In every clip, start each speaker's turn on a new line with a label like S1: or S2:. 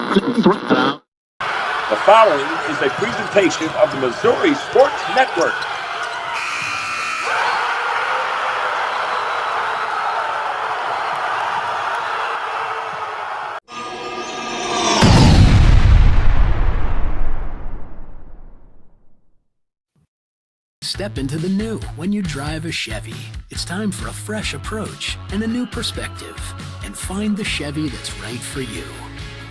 S1: The following is a presentation of the Missouri Sports Network.
S2: Step into the new when you drive a Chevy. It's time for a fresh approach and a new perspective. And find the Chevy that's right for you.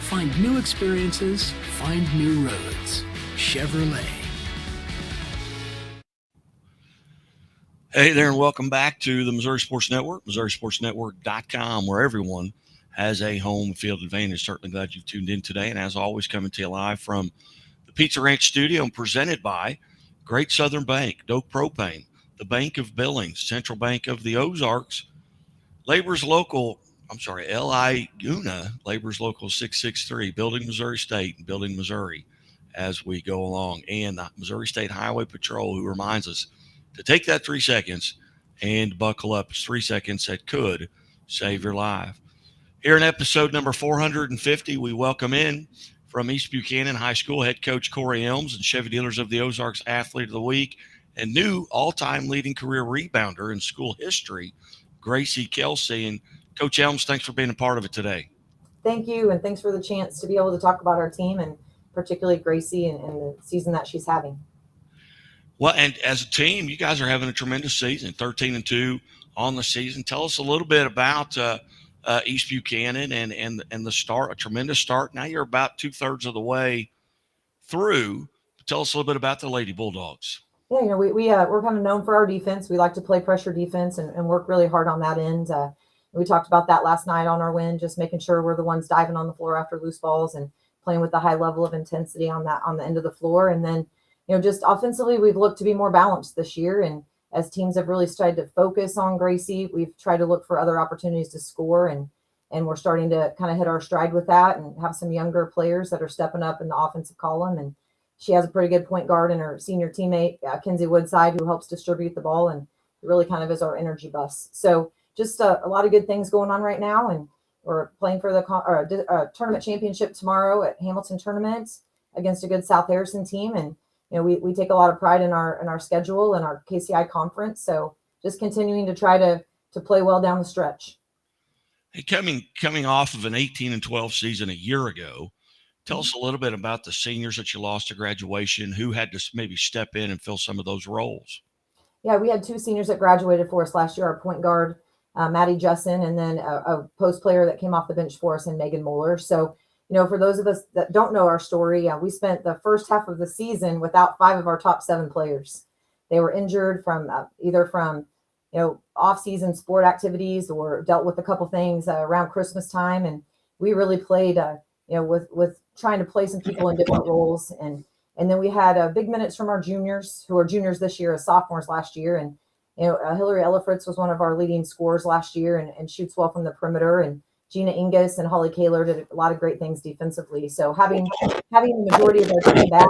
S2: Find new experiences, find new roads. Chevrolet.
S3: Hey there, and welcome back to the Missouri Sports Network, MissouriSportsNetwork.com, where everyone has a home field advantage. Certainly glad you've tuned in today. And as always, coming to you live from the Pizza Ranch studio and presented by Great Southern Bank, Doak Propane, the Bank of Billings, Central Bank of the Ozarks, Labor's Local, L.I. Guna, Labor's Local 663, Building Missouri State and Building Missouri as we go along, and the Missouri State Highway Patrol, who reminds us to take that 3 seconds and buckle up. It's 3 seconds that could save your life. Here in episode number 450, we welcome in from East Buchanan High School head coach Cori Elms and Chevy Dealers of the Ozarks Athlete of the Week and new all-time leading career rebounder in school history, Gracie Kelsey. And Coach Elms, thanks for being a part of it today.
S4: Thank you, and thanks for the chance to be able to talk about our team and particularly Gracie and the season that she's having.
S3: Well, and as a team, you guys are having a tremendous season, 13-2 on the season. Tell us a little bit about East Buchanan and the start, a tremendous start. Now you're about 2/3 of the way through. Tell us a little bit about the Lady Bulldogs.
S4: Yeah, we're kind of known for our defense. We like to play pressure defense and work really hard on that end. We talked about that last night on our win, just making sure we're the ones diving on the floor after loose balls and playing with a high level of intensity on the end of the floor. And then, just offensively, we've looked to be more balanced this year. And as teams have really started to focus on Gracie, we've tried to look for other opportunities to score. And we're starting to kind of hit our stride with that and have some younger players that are stepping up in the offensive column. And she has a pretty good point guard in her senior teammate, Kinsey Woodside, who helps distribute the ball and really kind of is our energy bus. So just a lot of good things going on right now. And we're playing for the tournament championship tomorrow at Hamilton Tournament against a good South Harrison team. And, we take a lot of pride in our schedule and our KCI conference. So just continuing to try to play well down the stretch.
S3: Hey, coming off of an 18-12 season a year ago, tell us a little bit about the seniors that you lost to graduation, who had to maybe step in and fill some of those roles.
S4: Yeah, we had two seniors that graduated for us last year, our point guard, Maddie Justin, and then a post player that came off the bench for us in Megan Moeller. So, for those of us that don't know our story, we spent the first half of the season without 5 of our top 7 players. They were injured from either off-season sport activities or dealt with a couple things around Christmas time. And we really played, with trying to play some people in different roles. And then we had big minutes from our juniors, who are juniors this year as sophomores last year. And, Hillary Ellifritz was one of our leading scorers last year and shoots well from the perimeter. And Gina Ingus and Holly Kaler did a lot of great things defensively. So having the majority of our team back,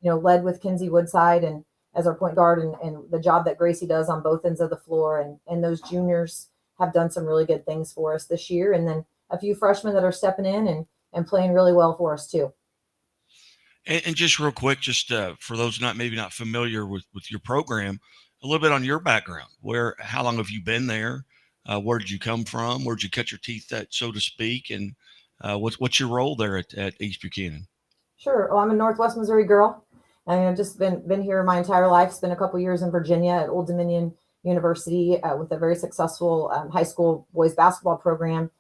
S4: led with Kinsey Woodside and as our point guard and the job that Gracie does on both ends of the floor. And those juniors have done some really good things for us this year. And then a few freshmen that are stepping in and playing really well for us too.
S3: And just real quick, just for those maybe not familiar with your program, a little bit on your background. How long have you been there? Where did you come from? Where did you cut your teeth at, so to speak? And what's your role there at East Buchanan?
S4: Sure. Well, I'm a Northwest Missouri girl. I've just been here my entire life. Spent a couple years in Virginia at Old Dominion University with a very successful high school boys basketball program,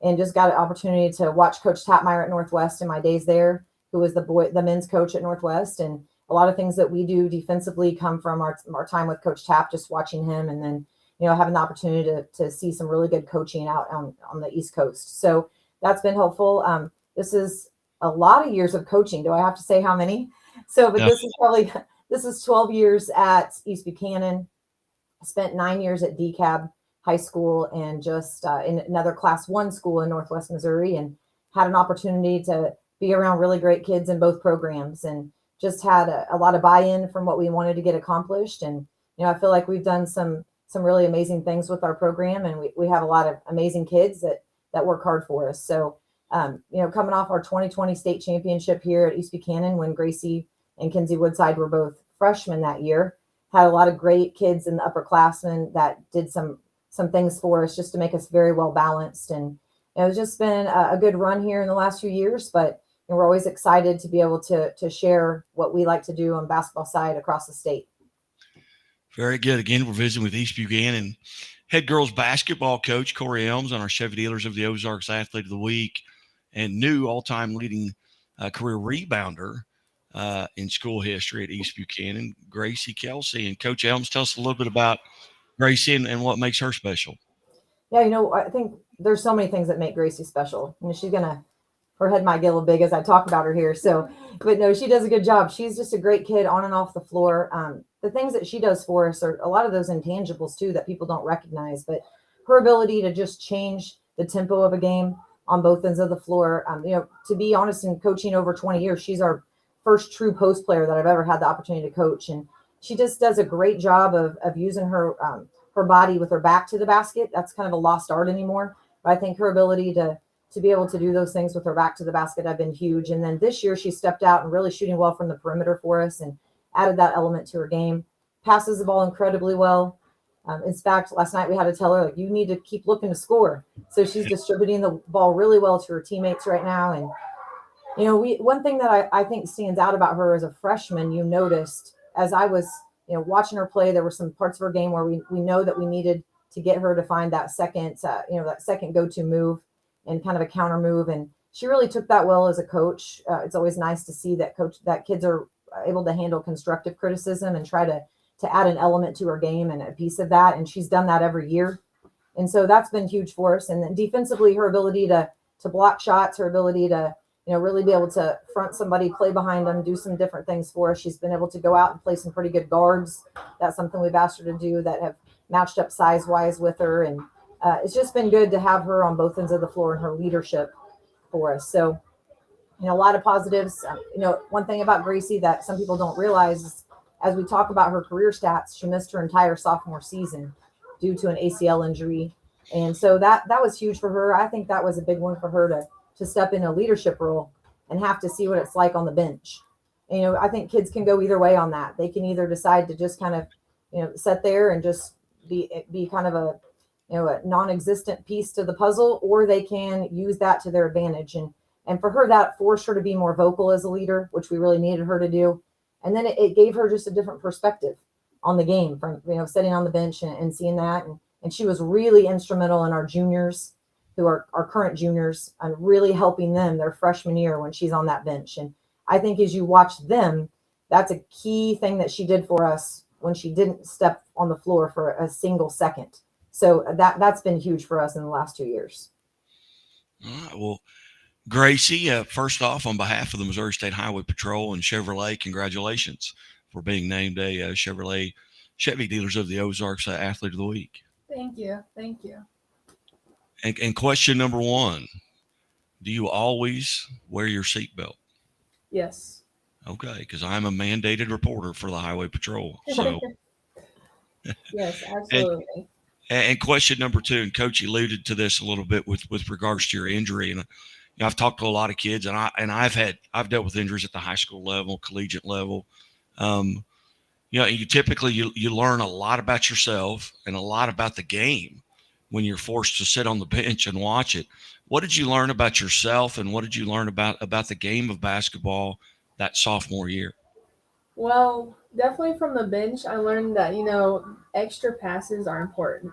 S4: and just got an opportunity to watch Coach Tapmeyer at Northwest in my days there, who was the men's coach at Northwest. And a lot of things that we do defensively come from our time with Coach Tap, just watching him, and then having the opportunity to see some really good coaching out on the East Coast. So that's been helpful. This is a lot of years of coaching. Do I have to say how many? So, but
S3: Yeah.
S4: This is 12 years at East Buchanan. I spent 9 years at DeKalb High School and just in another Class 1 school in Northwest Missouri, and had an opportunity to be around really great kids in both programs, and just had a lot of buy-in from what we wanted to get accomplished. And, I feel like we've done some really amazing things with our program, and we have a lot of amazing kids that work hard for us. So Coming off our 2020 state championship here at East Buchanan when Gracie and Kinsey Woodside were both freshmen that year, had a lot of great kids in the upperclassmen that did some things for us just to make us very well balanced. And it's just been a good run here in the last few years, but we're always excited to be able to share what we like to do on the basketball side across the state.
S3: Very good. Again, we're visiting with East Buchanan head girls basketball coach Cori Elms on our Chevy Dealers of the Ozarks Athlete of the Week, and new all-time leading career rebounder in school history at East Buchanan, Gracie Kelsey. And Coach Elms, tell us a little bit about Gracie and what makes her special.
S4: Yeah, I think there's so many things that make Gracie special. Her head might get a little big as I talk about her here. So, but no, she does a good job. She's just a great kid on and off the floor. The things that she does for us are a lot of those intangibles too that people don't recognize, but her ability to just change the tempo of a game on both ends of the floor. To be honest, in coaching over 20 years, she's our first true post player that I've ever had the opportunity to coach. And she just does a great job of using her body with her back to the basket. That's kind of a lost art anymore. But I think her ability to be able to do those things with her back to the basket have been huge. And then this year she stepped out and really shooting well from the perimeter for us and added that element to her game. Passes the ball incredibly well. In fact, last night we had to tell her, you need to keep looking to score. So she's distributing the ball really well to her teammates right now. And, one thing that I think stands out about her as a freshman, you noticed as I was, watching her play, there were some parts of her game where we know that we needed to get her to find that second, that second go-to move and kind of a counter move. And she really took that well as a coach. It's always nice to see that kids are able to handle constructive criticism and try to add an element to her game and a piece of that. And she's done that every year. And so that's been huge for us. And then defensively, her ability to block shots, her ability to, really be able to front somebody, play behind them, do some different things for us. She's been able to go out and play some pretty good guards. That's something we've asked her to do that have matched up size-wise with her. And it's just been good to have her on both ends of the floor and her leadership for us. So, a lot of positives. One thing about Gracie that some people don't realize is as we talk about her career stats, she missed her entire sophomore season due to an ACL injury. And so that was huge for her. I think that was a big one for her to step in a leadership role and have to see what it's like on the bench. I think kids can go either way on that. They can either decide to just kind of, sit there and just be kind of a non-existent piece to the puzzle, or they can use that to their advantage. And for her, that forced her to be more vocal as a leader, which we really needed her to do. And then it gave her just a different perspective on the game from, sitting on the bench and seeing that. And she was really instrumental in our juniors, who are our current juniors, and really helping them their freshman year when she's on that bench. And I think as you watch them, that's a key thing that she did for us when she didn't step on the floor for a single second. So that's been huge for us in the last 2 years.
S3: All right. Well, Gracie, first off, on behalf of the Missouri State Highway Patrol and Chevrolet, congratulations for being named a Chevrolet Chevy Dealers of the Ozarks Athlete of the Week.
S5: Thank you. Thank you.
S3: And question number one, do you always wear your seatbelt?
S5: Yes.
S3: Okay, because I'm a mandated reporter for the Highway Patrol. So,
S5: yes, absolutely.
S3: And question number two, and Coach alluded to this a little bit with regards to your injury. And I've talked to a lot of kids, and I've dealt with injuries at the high school level, collegiate level. You typically you learn a lot about yourself and a lot about the game when you're forced to sit on the bench and watch it. What did you learn about yourself, and what did you learn about the game of basketball that sophomore year?
S5: Well, definitely from the bench, I learned that, extra passes are important.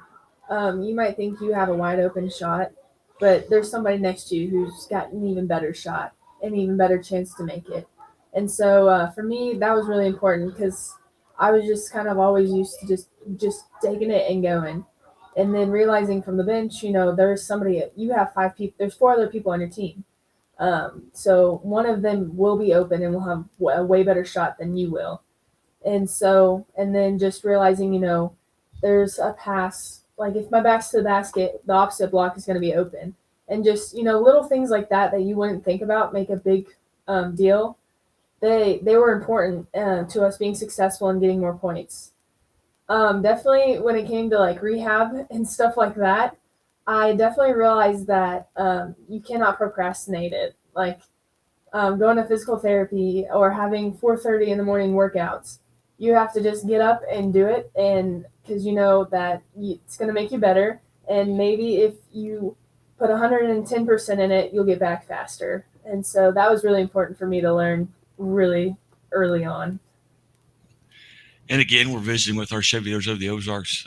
S5: You might think you have a wide open shot, but there's somebody next to you who's got an even better shot, an even better chance to make it. And so for me, that was really important because I was just kind of always used to just taking it and going. And then realizing from the bench, there's somebody, you have 5 people, there's 4 other people on your team. So one of them will be open and will have a way better shot than you will. And then just realizing, there's a pass, like if my back's to the basket, the opposite block is going to be open. And just, little things like that you wouldn't think about make a big deal. They were important to us being successful and getting more points. Definitely when it came to like rehab and stuff like that, I definitely realized that you cannot procrastinate it. Like going to physical therapy or having 4:30 in the morning workouts, you have to just get up and do it, and because you know that it's going to make you better. And maybe if you put 110% in it, you'll get back faster. And so that was really important for me to learn really early on.
S3: And again, we're visiting with our Chevy of the Ozarks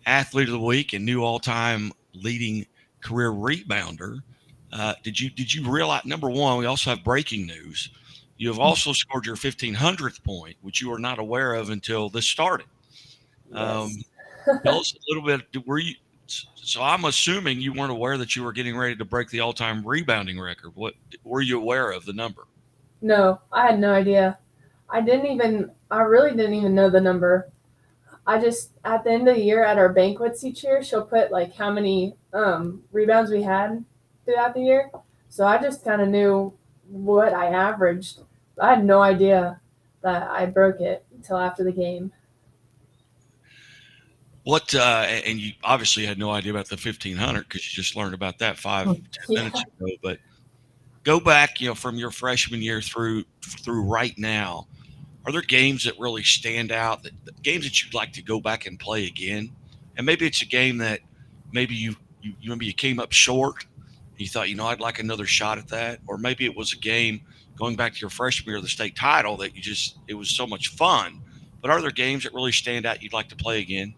S3: athlete of the week and new all-time leading career rebounder. Did you realize, number one, we also have breaking news. You have also scored your 1500th point, which you were not aware of until this started.
S5: Yes.
S3: Tell us a little bit. So I'm assuming you weren't aware that you were getting ready to break the all-time rebounding record. What were you aware of the number?
S5: No, I had no idea. I really didn't even know the number. I just, at the end of the year at our banquets each year, she'll put like how many rebounds we had throughout the year. So I just kind of knew what I averaged. I had no idea that I broke it until after the game.
S3: What and you obviously had no idea about the 1500 because you just learned about that 5-10
S5: Yeah.
S3: minutes ago. But go back, from your freshman year through right now. Are there games that really stand out? Games that you'd like to go back and play again? And maybe it's a game that maybe maybe you came up short. You thought, I'd like another shot at that. Or maybe it was a game going back to your freshman year of the state title that it was so much fun. But are there games that really stand out you'd like to play again?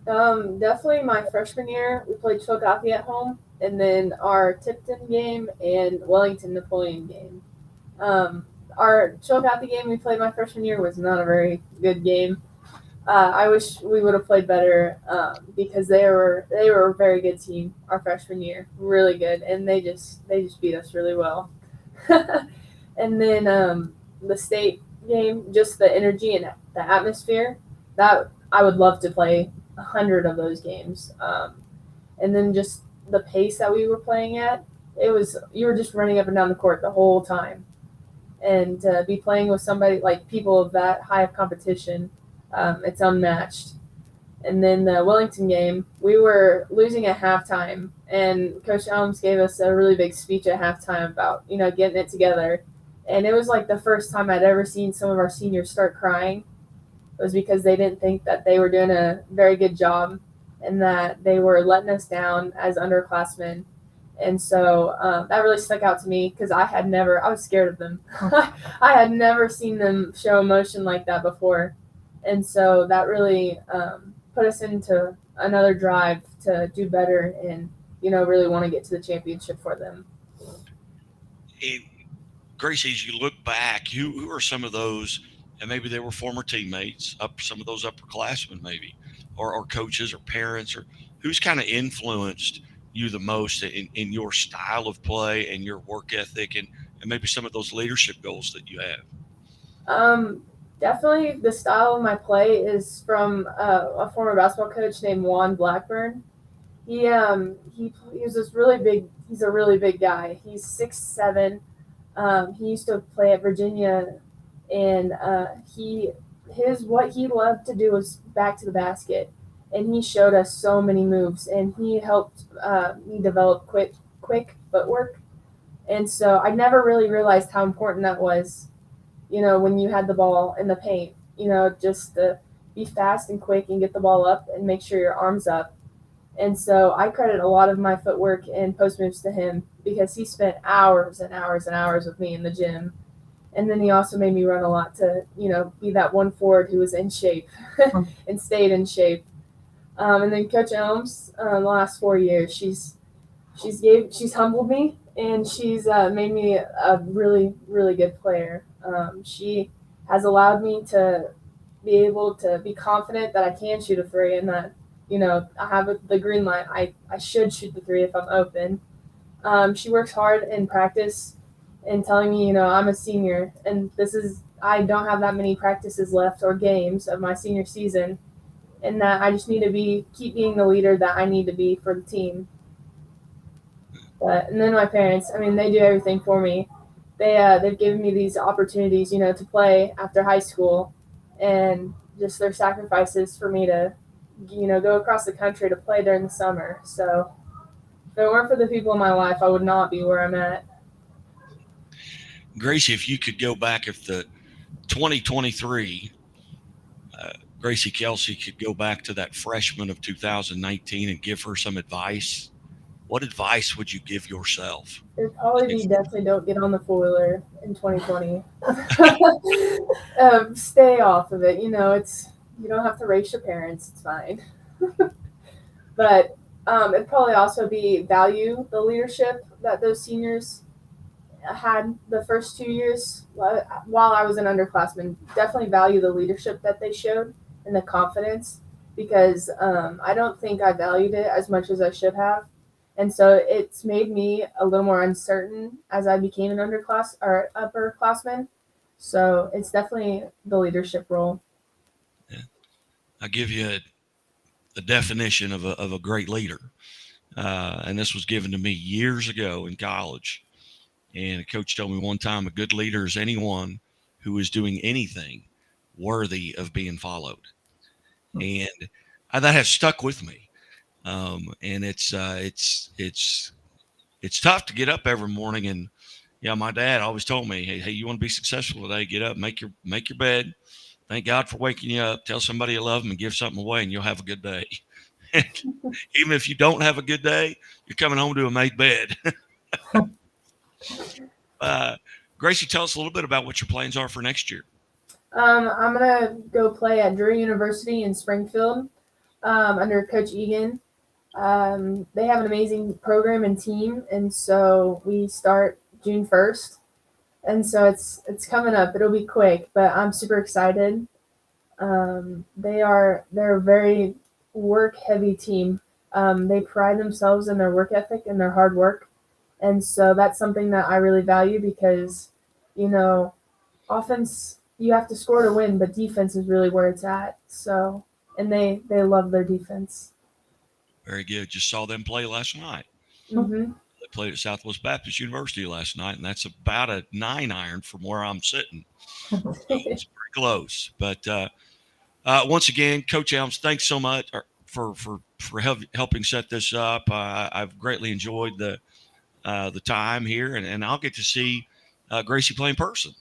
S5: Definitely my freshman year, we played Chillicothe at home, and then our Tipton game and Wellington Napoleon game. Our Chillicothe game we played my freshman year was not a very good game. I wish we would have played better because they were a very good team our freshman year, really good, and they just beat us really well. And then the state game, just the energy and the atmosphere, that I would love to play 100 of those games. And then just the pace that we were playing at, you were just running up and down the court the whole time, and to be playing with somebody like people of that high of competition, it's unmatched. And then the Wellington game, we were losing at halftime, and Coach Elms gave us a really big speech at halftime about getting it together. And it was like the first time I'd ever seen some of our seniors start crying. It was because they didn't think that they were doing a very good job and that they were letting us down as underclassmen. And so that really stuck out to me because I was scared of them. I had never seen them show emotion like that before. And so that really put us into another drive to do better and, really want to get to the championship for them.
S3: Gracie, as you look back, who are some of those, and maybe they were former teammates, some of those upperclassmen maybe, or coaches or parents, or who's kind of influenced you the most in your style of play and your work ethic and maybe some of those leadership goals that you have?
S5: Definitely the style of my play is from a former basketball coach named Juan Blackburn. He was this really big. He's a really big guy. He's 6'7". He used to play at Virginia, and what he loved to do was back to the basket, and he showed us so many moves, and he helped me develop quick footwork, and so I never really realized how important that was. When you had the ball in the paint, just to be fast and quick and get the ball up and make sure your arm's up. And so I credit a lot of my footwork and post moves to him because he spent hours and hours and hours with me in the gym. And then he also made me run a lot to, be that one forward who was in shape and stayed in shape. And then Coach Elms, the last 4 years, she's humbled me and she's made me a really, really good player. She has allowed me to be able to be confident that I can shoot a three and that, I have the green light. I should shoot the three if I'm open. She works hard in practice and telling me, I'm a senior and I don't have that many practices left or games of my senior season and that I just need to keep being the leader that I need to be for the team. And then my parents, they do everything for me. They've given me these opportunities, to play after high school and just their sacrifices for me to, go across the country to play during the summer. So If it weren't for the people in my life, I would not be where I'm at.
S3: Gracie, if you could go back, if the 2023 Gracie Kelsey could go back to that freshman of 2019 and give her some advice, what advice would you give yourself?
S5: It'd probably be definitely don't get on the four-wheeler in 2020. Stay off of it. You know, you don't have to race your parents. It's fine. But it'd probably also be value the leadership that those seniors had the first 2 years while I was an underclassman. Definitely value the leadership that they showed and the confidence, because I don't think I valued it as much as I should have. And so it's made me a little more uncertain as I became an upperclassman. So it's definitely the leadership role.
S3: Yeah. I'll give you a definition of a great leader. And this was given to me years ago in college. And a coach told me one time, a good leader is anyone who is doing anything worthy of being followed. And that has stuck with me. And it's tough to get up every morning. And my dad always told me, hey, you want to be successful today? Get up, make your bed. Thank God for waking you up. Tell somebody you love them and give something away, and you'll have a good day. Even if you don't have a good day, you're coming home to a made bed. Gracie, tell us a little bit about what your plans are for next year.
S5: I'm gonna go play at Drury University in Springfield under Coach Egan. They have an amazing program and team, and so we start June 1st, and so it's coming up. It'll be quick, but I'm super excited. They're a very work heavy team. They pride themselves in their work ethic and their hard work, and so that's something that I really value, because offense, you have to score to win, but defense is really where it's at. So, and they love their defense.
S3: Very good. Just saw them play last night.
S5: Mm-hmm.
S3: They played at Southwest Baptist University last night, and that's about a 9-iron from where I'm sitting. So it's pretty close. But once again, Coach Elms, thanks so much for helping set this up. I've greatly enjoyed the time here, and I'll get to see Gracie play in person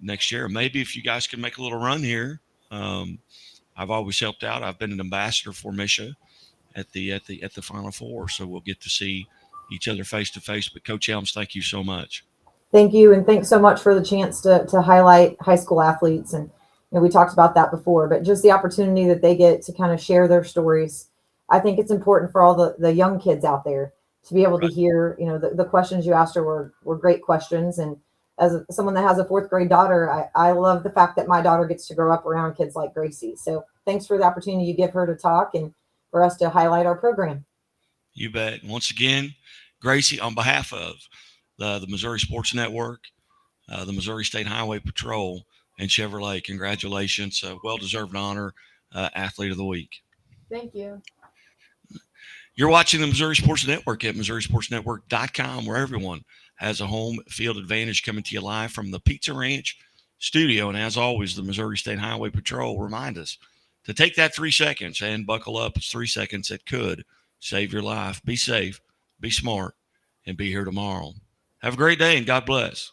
S3: next year. Maybe if you guys can make a little run here. I've always helped out. I've been an ambassador for Misha at the Final Four, so we'll get to see each other face to face. But Coach Elms, thank you so much.
S4: Thank you, and thanks so much for the chance to highlight high school athletes. And we talked about that before, but just the opportunity that they get to kind of share their stories. I think it's important for all the young kids out there to be able to hear. The questions you asked her were great questions, and as someone that has a 4th grade daughter, I love the fact that my daughter gets to grow up around kids like Gracie. So thanks for the opportunity you give her to talk and for us to highlight our program.
S3: You bet. Once again, Gracie, on behalf of the Missouri Sports Network, the Missouri State Highway Patrol, and Chevrolet, congratulations. Well-deserved honor, Athlete of the Week.
S5: Thank you.
S3: You're watching the Missouri Sports Network at MissouriSportsNetwork.com, where everyone has a home field advantage, coming to you live from the Pizza Ranch studio. And as always, the Missouri State Highway Patrol remind us to take that 3 seconds and buckle up. It's 3 seconds that could save your life. Be safe, be smart, and be here tomorrow. Have a great day, and God bless.